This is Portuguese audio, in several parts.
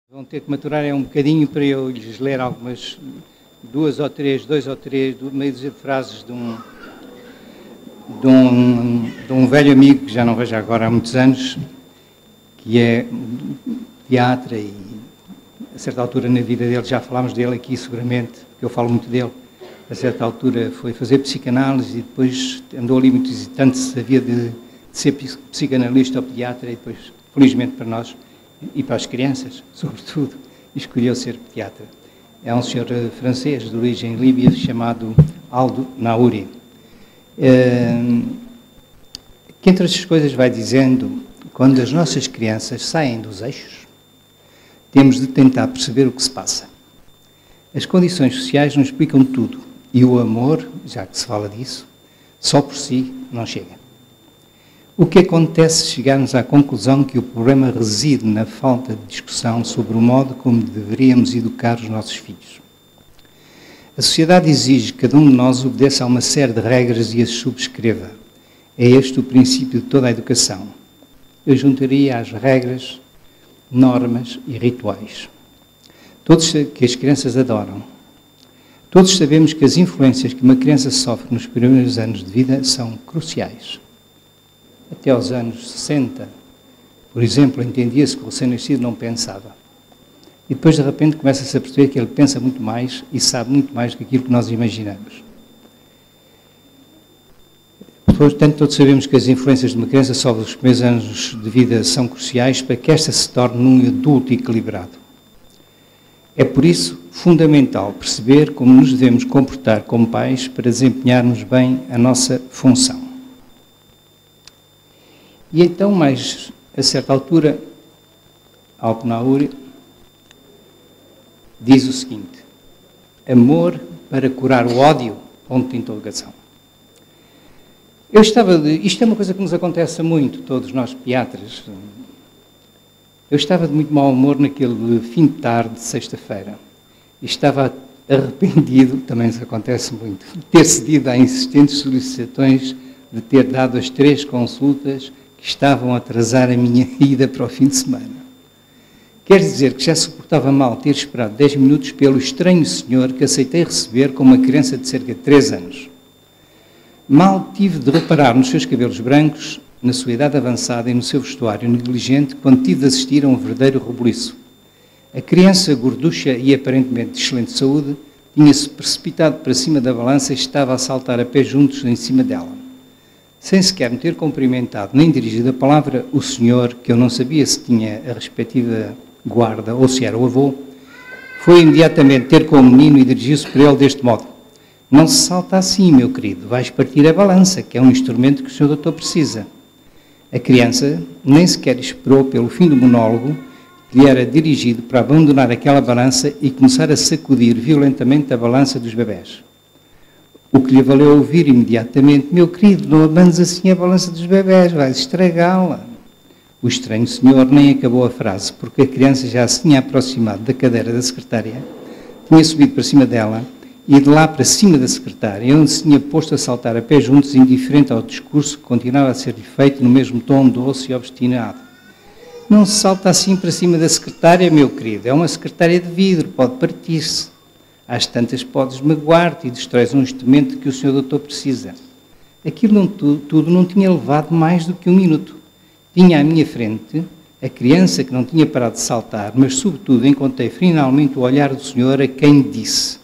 Vão ter que maturar um bocadinho para eu lhes ler algumas, duas ou três meios de frases de um velho amigo que já não vejo agora há muitos anos, que é teatra e a certa altura na vida dele, já falámos dele aqui seguramente, porque eu falo muito dele, a certa altura foi fazer psicanálise e depois andou ali muito hesitante se havia de ser psicanalista ou pediatra e depois, felizmente para nós, e para as crianças, sobretudo, escolheu ser pediatra. É um senhor francês de origem líbia chamado Aldo Naouri, que entre outras coisas vai dizendo, quando as nossas crianças saem dos eixos, temos de tentar perceber o que se passa. As condições sociais não explicam tudo e o amor, já que se fala disso, só por si não chega. O que acontece se chegarmos à conclusão que o problema reside na falta de discussão sobre o modo como deveríamos educar os nossos filhos? A sociedade exige que cada um de nós obedeça a uma série de regras e as subscreva. É este o princípio de toda a educação. Eu juntaria às regras, normas e rituais. Todos que as crianças adoram. Todos sabemos que as influências que uma criança sofre nos primeiros anos de vida são cruciais. Até aos anos 60, por exemplo, entendia-se que o recém-nascido não pensava. E depois, de repente, começa-se a perceber que ele pensa muito mais e sabe muito mais do que aquilo que nós imaginamos. Portanto, todos sabemos que as influências de uma criança sobre os primeiros anos de vida são cruciais para que esta se torne um adulto equilibrado. É, por isso, fundamental perceber como nos devemos comportar como pais para desempenharmos bem a nossa função. E então, mais a certa altura, Aldo Naouri diz o seguinte: amor para curar o ódio, ponto de interrogação. Isto é uma coisa que nos acontece muito, todos nós pediatras. Eu estava de muito mau humor naquele fim de tarde de sexta-feira e estava arrependido, também nos acontece muito, de ter cedido a insistentes solicitações de ter dado as 3 consultas que estavam a atrasar a minha ida para o fim de semana. Quer dizer que já suportava mal ter esperado 10 minutos pelo estranho senhor que aceitei receber como uma criança de cerca de 3 anos. Mal tive de reparar nos seus cabelos brancos, na sua idade avançada e no seu vestuário negligente, quando tive de assistir a um verdadeiro rebuliço. A criança, gorducha e aparentemente de excelente saúde, tinha-se precipitado para cima da balança e estava a saltar a pé juntos em cima dela. Sem sequer me ter cumprimentado nem dirigido a palavra, o senhor, que eu não sabia se tinha a respectiva guarda ou se era o avô, foi imediatamente ter com o menino e dirigiu-se para ele deste modo: não se salta assim, meu querido, vais partir a balança, que é um instrumento que o senhor doutor precisa. A criança nem sequer esperou pelo fim do monólogo que lhe era dirigido para abandonar aquela balança e começar a sacudir violentamente a balança dos bebés. O que lhe valeu ouvir imediatamente: meu querido, não abandes assim a balança dos bebés, vais estragá-la. O estranho senhor nem acabou a frase, porque a criança já se tinha aproximado da cadeira da secretária, tinha subido para cima dela e de lá para cima da secretária, onde se tinha posto a saltar a pé juntos, indiferente ao discurso que continuava a ser-lhe feito no mesmo tom doce e obstinado. Não se salta assim para cima da secretária, meu querido, é uma secretária de vidro, pode partir-se. Às tantas podes magoar-te e destróis um instrumento que o senhor doutor precisa. Aquilo tudo não tinha levado mais do que 1 minuto. Tinha à minha frente a criança que não tinha parado de saltar, mas sobretudo encontrei finalmente o olhar do senhor a quem disse: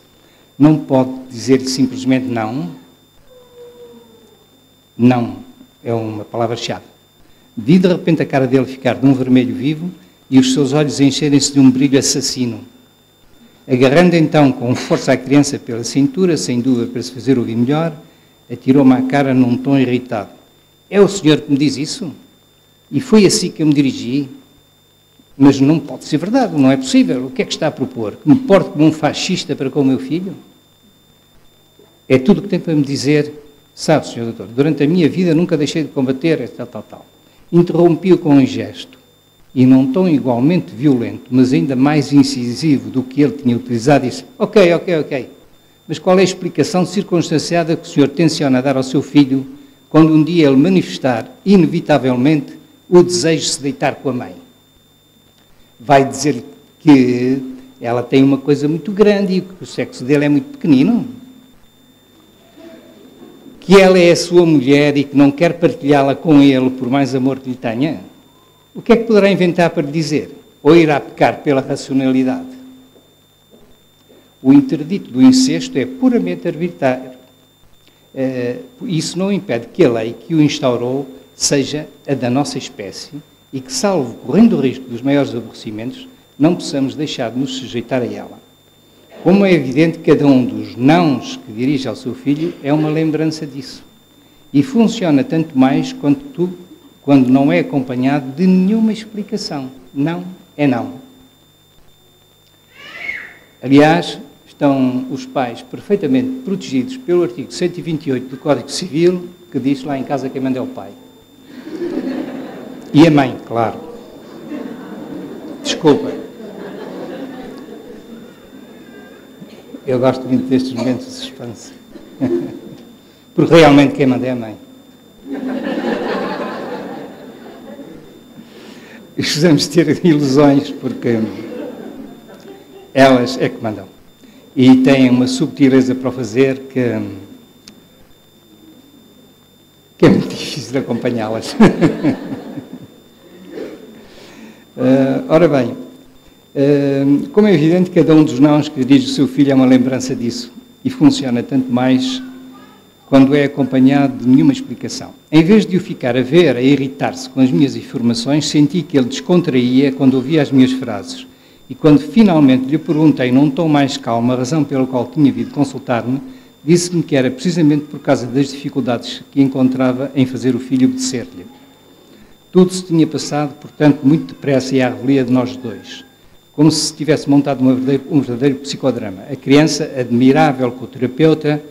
não pode dizer-lhe simplesmente não. Não é uma palavra-chave. Vi de repente a cara dele ficar de um vermelho vivo e os seus olhos encherem-se de um brilho assassino. Agarrando então com força a criança pela cintura, sem dúvida para se fazer ouvir melhor, atirou-me à cara num tom irritado: é o senhor que me diz isso? E foi assim que eu me dirigi? Mas não pode ser verdade, não é possível. O que é que está a propor? Que me porte como um fascista para com o meu filho? É tudo o que tem para me dizer. Sabe, senhor doutor, durante a minha vida nunca deixei de combater, tal. Interrompi-o com um gesto, e num tom igualmente violento, mas ainda mais incisivo do que ele tinha utilizado, disse: ok. Mas qual é a explicação circunstanciada que o senhor tenciona dar ao seu filho quando um dia ele manifestar, inevitavelmente, o desejo de se deitar com a mãe? Vai dizer-lhe que ela tem uma coisa muito grande e que o sexo dele é muito pequenino, que ela é a sua mulher e que não quer partilhá-la com ele por mais amor que lhe tenha, o que é que poderá inventar para lhe dizer? Ou irá pecar pela racionalidade? O interdito do incesto é puramente arbitrário. Isso não impede que a lei que o instaurou seja a da nossa espécie e que, salvo correndo o risco dos maiores aborrecimentos, não possamos deixar de nos sujeitar a ela. Como é evidente, cada um dos nãos que dirige ao seu filho é uma lembrança disso. E funciona tanto mais quando não é acompanhado de nenhuma explicação. Não é não. Aliás, estão os pais perfeitamente protegidos pelo artigo 128 do Código Civil, que diz lá em casa quem manda é o pai. E a mãe, claro. Desculpa. Eu gosto muito destes momentos de suspense. Porque realmente quem manda é a mãe. Precisamos ter ilusões, porque elas é que mandam. E têm uma subtileza para o fazer que é muito difícil acompanhá-las. Ora bem, como é evidente, cada um dos nãos que dirige o seu filho é uma lembrança disso e funciona tanto mais quando é acompanhado de nenhuma explicação. Em vez de o ficar a ver, a irritar-se com as minhas informações, senti que ele descontraía quando ouvia as minhas frases. E quando finalmente lhe perguntei, num tom mais calmo, a razão pela qual tinha vindo consultar-me, disse-me que era precisamente por causa das dificuldades que encontrava em fazer o filho obedecer-lhe. Tudo se tinha passado, portanto, muito depressa e à revelia de nós dois, como se tivesse montado um verdadeiro psicodrama. A criança, admirável com o terapeuta,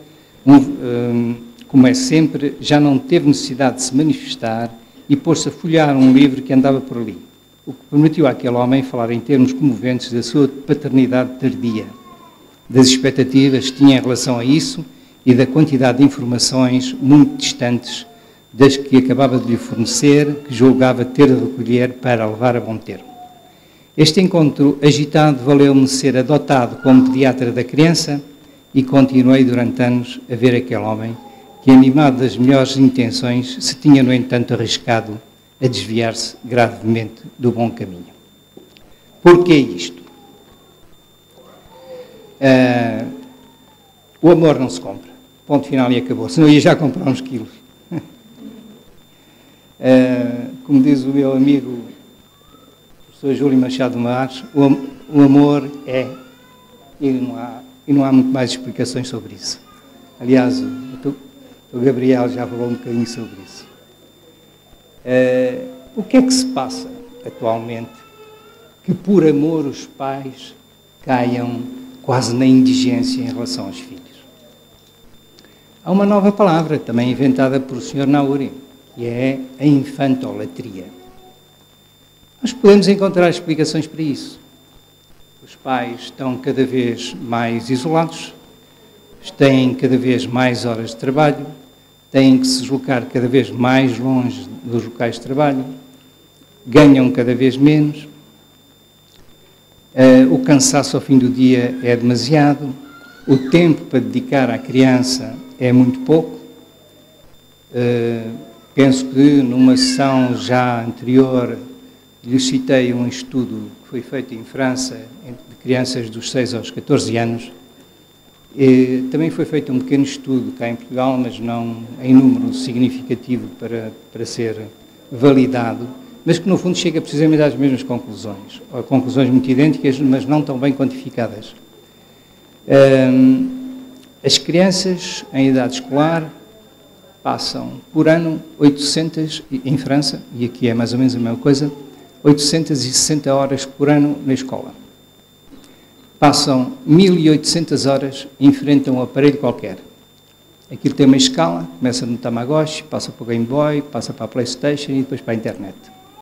como é sempre, já não teve necessidade de se manifestar e pôs-se a folhear um livro que andava por ali, o que permitiu àquele homem falar em termos comoventes da sua paternidade tardia, das expectativas que tinha em relação a isso e da quantidade de informações muito distantes das que acabava de lhe fornecer, que julgava ter de recolher para levar a bom termo. Este encontro agitado valeu-me ser adotado como pediatra da criança e continuei durante anos a ver aquele homem que, animado das melhores intenções, se tinha, no entanto, arriscado a desviar-se gravemente do bom caminho. Porquê isto? O amor não se compra. Ponto final e acabou. Senão ia já comprar uns quilos. Como diz o meu amigo, o professor Júlio Machado Mares, o amor é, e não há muito mais explicações sobre isso. Aliás, o Gabriel já falou um bocadinho sobre isso. O que é que se passa atualmente que, por amor, os pais caiam quase na indigência em relação aos filhos? Há uma nova palavra, também inventada por o Sr. Nauri, que é a infantolatria. Nós podemos encontrar explicações para isso. Os pais estão cada vez mais isolados, têm cada vez mais horas de trabalho, têm que se deslocar cada vez mais longe dos locais de trabalho, ganham cada vez menos, o cansaço ao fim do dia é demasiado, o tempo para dedicar à criança é muito pouco. Penso que numa sessão já anterior lhe citei um estudo que foi feito em França de crianças dos 6 aos 14 anos. Também foi feito um pequeno estudo cá em Portugal, mas não em número significativo para ser validado, mas que no fundo chega precisamente às mesmas conclusões, ou conclusões muito idênticas, mas não tão bem quantificadas. As crianças em idade escolar passam por ano 800, em França, e aqui é mais ou menos a mesma coisa, 860 horas por ano na escola. Passam 1.800 horas em frente a um aparelho qualquer. Aquilo tem uma escala, começa no Tamagotchi, passa para o Game Boy, passa para a PlayStation e depois para a internet.